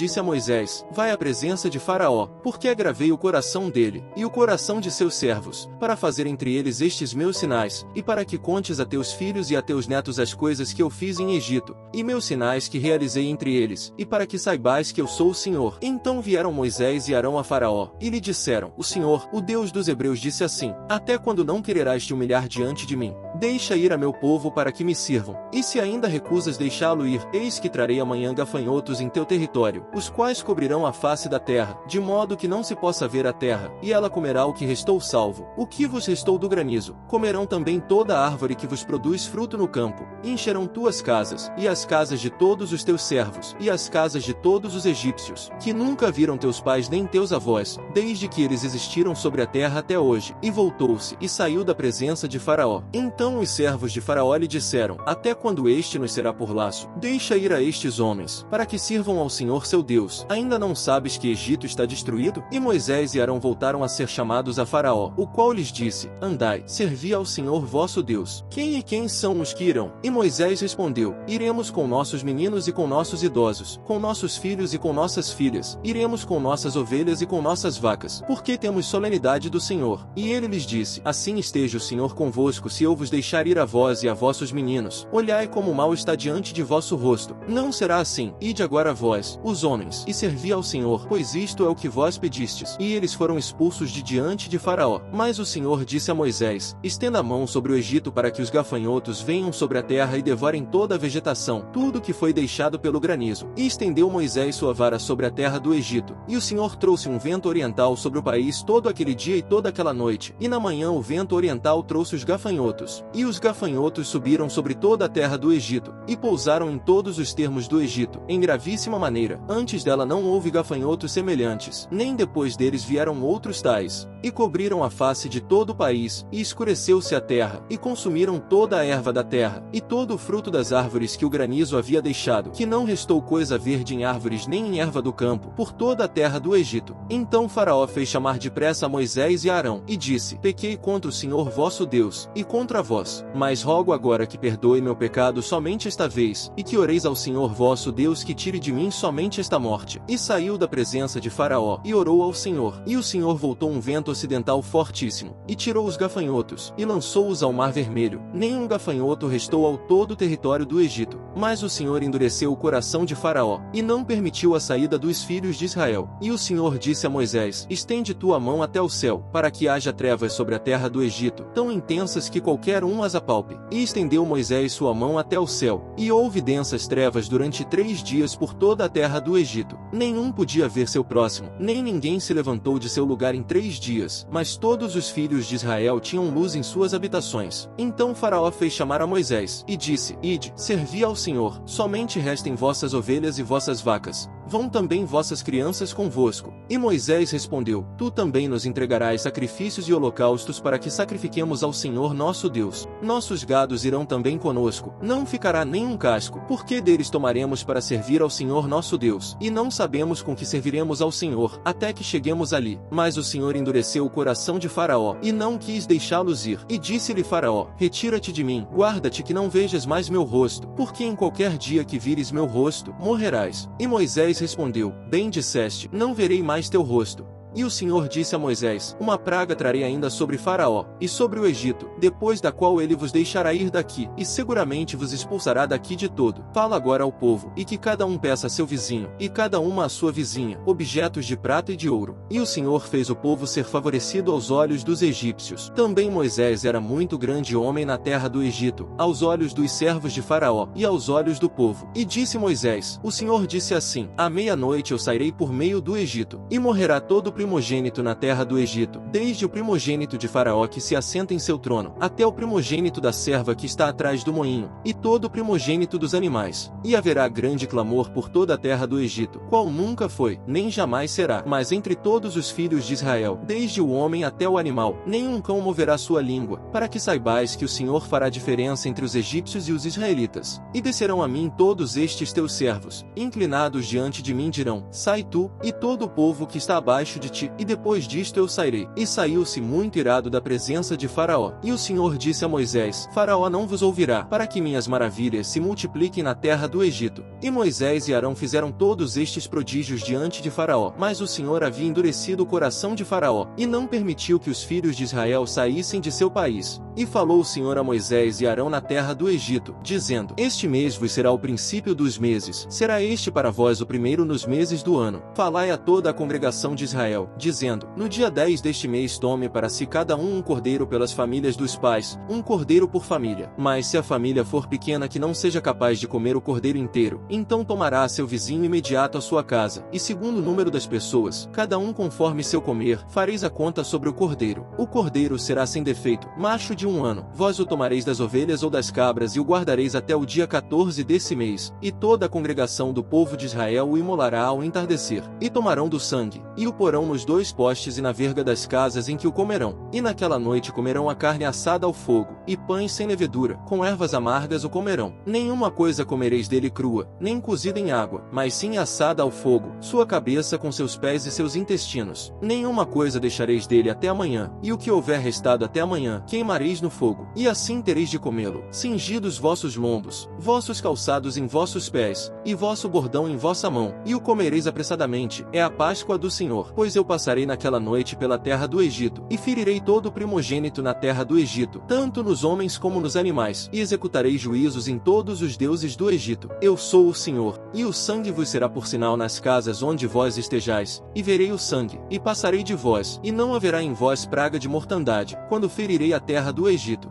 disse a Moisés: vai à presença de Faraó, porque agravei o coração dele, e o coração de seus servos, para fazer entre eles estes meus sinais, e para que contes a teus filhos e a teus netos as coisas que eu fiz em Egito, e meus sinais que realizei entre eles, e para que saibais que eu sou o Senhor. Então vieram Moisés e Arão a Faraó, e lhe disseram: o Senhor, o Deus dos Hebreus, disse assim: até quando não quererás te humilhar diante de mim? Deixa ir a meu povo para que me sirvam. E se ainda recusas deixá-lo ir, eis que trarei amanhã gafanhotos em teu território, os quais cobrirão a face da terra, de modo que não se possa ver a terra, e ela comerá o que restou salvo. O que vos restou do granizo, comerão também toda a árvore que vos produz fruto no campo, e encherão tuas casas, e as casas de todos os teus servos, e as casas de todos os egípcios, que nunca viram teus pais nem teus avós, desde que eles existiram sobre a terra até hoje. E voltou-se, e saiu da presença de Faraó. Então os servos de Faraó lhe disseram: até quando este nos será por laço? Deixa ir a estes homens, para que sirvam ao Senhor seu Deus. Ainda não sabes que Egito está destruído? E Moisés e Arão voltaram a ser chamados a Faraó, o qual lhes disse: andai, servi ao Senhor vosso Deus. Quem e quem são os que irão? E Moisés respondeu: iremos com nossos meninos e com nossos idosos, com nossos filhos e com nossas filhas, iremos com nossas ovelhas e com nossas vacas, porque temos solenidade do Senhor. E ele lhes disse: assim esteja o Senhor convosco, se eu vos deixar ir a vós e a vossos meninos. Olhai como o mal está diante de vosso rosto. Não será assim. Ide agora vós, os homens, e servi ao Senhor, pois isto é o que vós pedistes. E eles foram expulsos de diante de Faraó. Mas o Senhor disse a Moisés: estenda a mão sobre o Egito para que os gafanhotos venham sobre a terra e devorem toda a vegetação, tudo que foi deixado pelo granizo. E estendeu Moisés sua vara sobre a terra do Egito. E o Senhor trouxe um vento oriental sobre o país todo aquele dia e toda aquela noite. E na manhã o vento oriental trouxe os gafanhotos. E os gafanhotos subiram sobre toda a terra do Egito, e pousaram em todos os termos do Egito, em gravíssima maneira. Antes dela não houve gafanhotos semelhantes, nem depois deles vieram outros tais. E cobriram a face de todo o país, e escureceu-se a terra, e consumiram toda a erva da terra, e todo o fruto das árvores que o granizo havia deixado, que não restou coisa verde em árvores nem em erva do campo, por toda a terra do Egito. Então Faraó fez chamar depressa a Moisés e a Arão, e disse: pequei contra o Senhor vosso Deus, e contra vós, mas rogo agora que perdoe meu pecado somente esta vez, e que oreis ao Senhor vosso Deus que tire de mim somente esta morte. E saiu da presença de Faraó, e orou ao Senhor. E o Senhor voltou um vento ocidental fortíssimo, e tirou os gafanhotos, e lançou-os ao mar vermelho. Nenhum gafanhoto restou ao todo o território do Egito. Mas o Senhor endureceu o coração de Faraó, e não permitiu a saída dos filhos de Israel. E o Senhor disse a Moisés: estende tua mão até o céu, para que haja trevas sobre a terra do Egito, tão intensas que qualquer um as apalpe. E estendeu Moisés sua mão até o céu, e houve densas trevas durante 3 dias por toda a terra do Egito. Nenhum podia ver seu próximo, nem ninguém se levantou de seu lugar em 3 dias, mas todos os filhos de Israel tinham luz em suas habitações. Então Faraó fez chamar a Moisés, e disse: ide, servi ao Senhor, somente restem vossas ovelhas e vossas vacas. Vão também vossas crianças convosco. E Moisés respondeu: tu também nos entregarás sacrifícios e holocaustos para que sacrifiquemos ao Senhor nosso Deus. Nossos gados irão também conosco, não ficará nenhum casco, porque deles tomaremos para servir ao Senhor nosso Deus. E não sabemos com que serviremos ao Senhor, até que cheguemos ali. Mas o Senhor endureceu o coração de Faraó, e não quis deixá-los ir. E disse-lhe Faraó: retira-te de mim, guarda-te que não vejas mais meu rosto, porque em qualquer dia que vires meu rosto, morrerás. E Moisés respondeu: bem disseste, não verei mais teu rosto. E o Senhor disse a Moisés: uma praga trarei ainda sobre Faraó, e sobre o Egito, depois da qual ele vos deixará ir daqui, e seguramente vos expulsará daqui de todo. Fala agora ao povo, e que cada um peça a seu vizinho, e cada uma a sua vizinha, objetos de prata e de ouro. E o Senhor fez o povo ser favorecido aos olhos dos egípcios. Também Moisés era muito grande homem na terra do Egito, aos olhos dos servos de Faraó, e aos olhos do povo. E disse Moisés: o Senhor disse assim: à meia-noite eu sairei por meio do Egito, e morrerá todo o primogênito na terra do Egito, desde o primogênito de Faraó que se assenta em seu trono, até o primogênito da serva que está atrás do moinho, e todo o primogênito dos animais. E haverá grande clamor por toda a terra do Egito, qual nunca foi, nem jamais será. Mas entre todos os filhos de Israel, desde o homem até o animal, nenhum cão moverá sua língua, para que saibais que o Senhor fará diferença entre os egípcios e os israelitas. E descerão a mim todos estes teus servos, inclinados diante de mim dirão: sai tu, e todo o povo que está abaixo de ti, e depois disto eu sairei. E saiu-se muito irado da presença de Faraó. E o Senhor disse a Moisés: Faraó não vos ouvirá, para que minhas maravilhas se multipliquem na terra do Egito. E Moisés e Arão fizeram todos estes prodígios diante de Faraó. Mas o Senhor havia endurecido o coração de Faraó, e não permitiu que os filhos de Israel saíssem de seu país. E falou o Senhor a Moisés e Arão na terra do Egito, dizendo: Este mês vos será o princípio dos meses, será este para vós o primeiro nos meses do ano. Falai a toda a congregação de Israel, dizendo: No dia 10 deste mês tome para si cada um cordeiro pelas famílias dos pais, um cordeiro por família. Mas se a família for pequena que não seja capaz de comer o cordeiro inteiro, então tomará seu vizinho imediato à sua casa, e segundo o número das pessoas, cada um conforme seu comer, fareis a conta sobre o cordeiro. O cordeiro será sem defeito, macho de 1 ano. Vós o tomareis das ovelhas ou das cabras e o guardareis até o dia 14 desse mês, e toda a congregação do povo de Israel o imolará ao entardecer. E tomarão do sangue, e o porão nos 2 postes e na verga das casas em que o comerão. E naquela noite comerão a carne assada ao fogo, e pães sem levedura, com ervas amargas o comerão. Nenhuma coisa comereis dele crua, nem cozida em água, mas sim assada ao fogo, sua cabeça com seus pés e seus intestinos. Nenhuma coisa deixareis dele até amanhã, e o que houver restado até amanhã, queimareis no fogo, e assim tereis de comê-lo. Cingidos vossos lombos, vossos calçados em vossos pés, e vosso bordão em vossa mão, e o comereis apressadamente. É a Páscoa do Senhor. Pois eu passarei naquela noite pela terra do Egito, e ferirei todo o primogênito na terra do Egito, tanto nos homens como nos animais, e executarei juízos em todos os deuses do Egito. Eu sou o Senhor. E o sangue vos será por sinal nas casas onde vós estejais, e verei o sangue, e passarei de vós, e não haverá em vós praga de mortandade, quando ferirei a terra do Egito.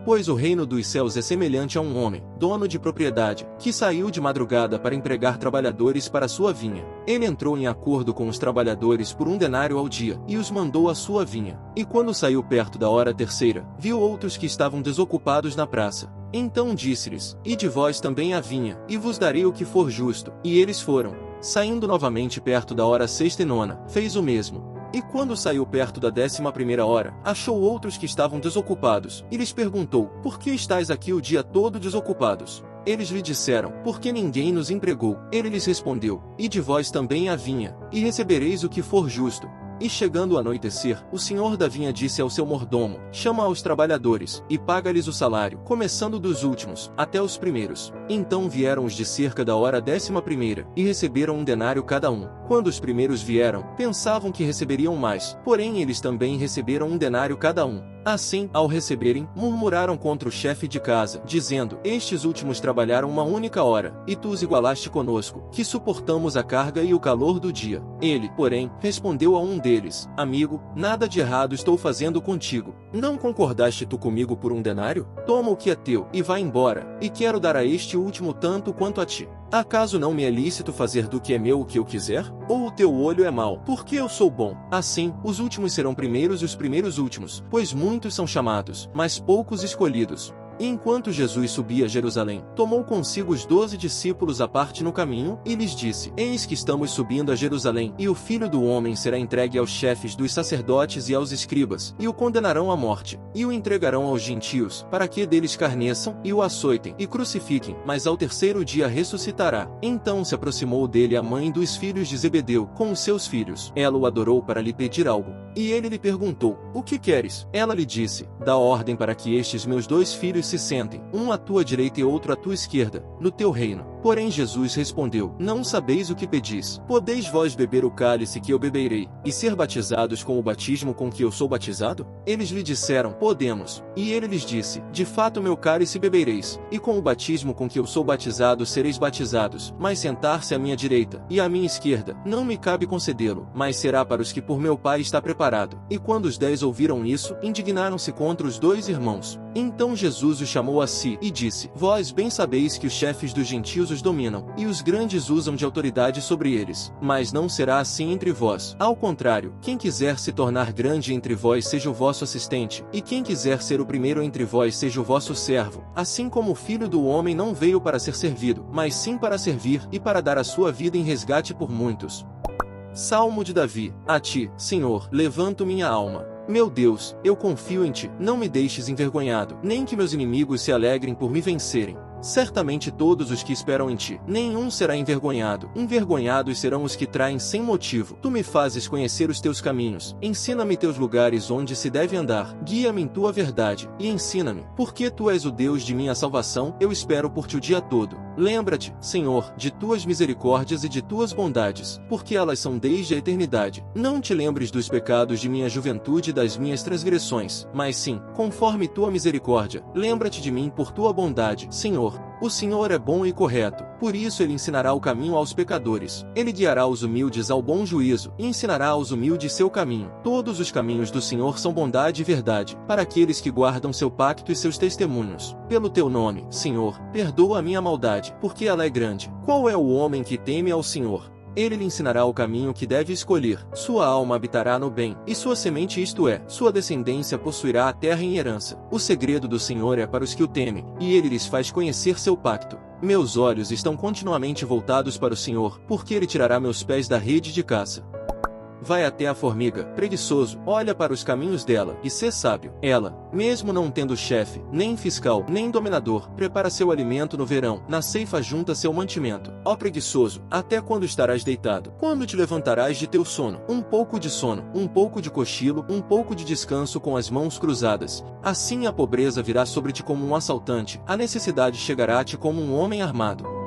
Pois o reino dos céus é semelhante a um homem, dono de propriedade, que saiu de madrugada para empregar trabalhadores para sua vinha. Ele entrou em acordo com os trabalhadores por 1 denário ao dia, e os mandou à sua vinha. E quando saiu perto da hora terceira, viu outros que estavam desocupados na praça. Então disse-lhes: Ide vós também à vinha, e vos darei o que for justo. E eles foram. Saindo novamente perto da hora sexta e nona, fez o mesmo. E quando saiu perto da 11ª hora, achou outros que estavam desocupados, e lhes perguntou: Por que estáis aqui o dia todo desocupados? Eles lhe disseram: Porque ninguém nos empregou. Ele lhes respondeu: Ide vós também à vinha, e recebereis o que for justo. E chegando o anoitecer, o senhor da vinha disse ao seu mordomo: Chama aos trabalhadores, e paga-lhes o salário, começando dos últimos, até os primeiros. Então vieram os de cerca da hora 11ª, e receberam 1 denário cada um. Quando os primeiros vieram, pensavam que receberiam mais, porém eles também receberam 1 denário cada um. Assim, ao receberem, murmuraram contra o chefe de casa, dizendo: Estes últimos trabalharam 1 única hora, e tu os igualaste conosco, que suportamos a carga e o calor do dia. Ele, porém, respondeu a um deles: Amigo, nada de errado estou fazendo contigo. Não concordaste tu comigo por 1 denário? Toma o que é teu, e vai embora, e quero dar a este último tanto quanto a ti. Acaso não me é lícito fazer do que é meu o que eu quiser? Ou o teu olho é mau, porque eu sou bom? Assim, os últimos serão primeiros e os primeiros últimos, pois muitos são chamados, mas poucos escolhidos. E enquanto Jesus subia a Jerusalém, tomou consigo os 12 discípulos à parte no caminho, e lhes disse: Eis que estamos subindo a Jerusalém, e o Filho do Homem será entregue aos chefes dos sacerdotes e aos escribas, e o condenarão à morte, e o entregarão aos gentios, para que dele escarneçam, e o açoitem, e crucifiquem, mas ao terceiro dia ressuscitará. Então se aproximou dele a mãe dos filhos de Zebedeu, com os seus filhos. Ela o adorou para lhe pedir algo. E ele lhe perguntou: O que queres? Ela lhe disse: Dá ordem para que estes meus 2 filhos se sentem, um à tua direita e outro à tua esquerda, no teu reino. Porém Jesus respondeu: Não sabeis o que pedis. Podeis vós beber o cálice que eu beberei, e ser batizados com o batismo com que eu sou batizado? Eles lhe disseram: Podemos. E ele lhes disse: De fato meu cálice bebereis, e com o batismo com que eu sou batizado sereis batizados, mas sentar-se à minha direita, e à minha esquerda, não me cabe concedê-lo, mas será para os que por meu Pai está preparado. E quando os 10 ouviram isso, indignaram-se contra os 2 irmãos. Então Jesus os chamou a si, e disse: Vós bem sabeis que os chefes dos gentios os dominam, e os grandes usam de autoridade sobre eles. Mas não será assim entre vós. Ao contrário, quem quiser se tornar grande entre vós seja o vosso assistente, e quem quiser ser o primeiro entre vós seja o vosso servo. Assim como o Filho do Homem não veio para ser servido, mas sim para servir, e para dar a sua vida em resgate por muitos. Salmo de Davi. A ti, Senhor, levanto minha alma. Meu Deus, eu confio em ti, não me deixes envergonhado, nem que meus inimigos se alegrem por me vencerem. Certamente todos os que esperam em ti, nenhum será envergonhado. Envergonhados serão os que traem sem motivo. Tu me fazes conhecer os teus caminhos. Ensina-me teus lugares onde se deve andar. Guia-me em tua verdade, e ensina-me. Porque tu és o Deus de minha salvação, eu espero por ti o dia todo. Lembra-te, Senhor, de tuas misericórdias e de tuas bondades, porque elas são desde a eternidade. Não te lembres dos pecados de minha juventude e das minhas transgressões, mas sim, conforme tua misericórdia, lembra-te de mim por tua bondade, Senhor. O Senhor é bom e correto, por isso ele ensinará o caminho aos pecadores. Ele guiará os humildes ao bom juízo, e ensinará aos humildes seu caminho. Todos os caminhos do Senhor são bondade e verdade, para aqueles que guardam seu pacto e seus testemunhos. Pelo teu nome, Senhor, perdoa a minha maldade, porque ela é grande. Qual é o homem que teme ao Senhor? Ele lhe ensinará o caminho que deve escolher. Sua alma habitará no bem, e sua semente, isto é, sua descendência possuirá a terra em herança. O segredo do Senhor é para os que o temem, e ele lhes faz conhecer seu pacto. Meus olhos estão continuamente voltados para o Senhor, porque ele tirará meus pés da rede de caça. Vai até a formiga, preguiçoso, olha para os caminhos dela, e sê sábio. Ela, mesmo não tendo chefe, nem fiscal, nem dominador, prepara seu alimento no verão, na ceifa junta seu mantimento. Ó preguiçoso, até quando estarás deitado? Quando te levantarás de teu sono? Um pouco de sono, um pouco de cochilo, um pouco de descanso com as mãos cruzadas. Assim a pobreza virá sobre ti como um assaltante, a necessidade chegará a ti como um homem armado.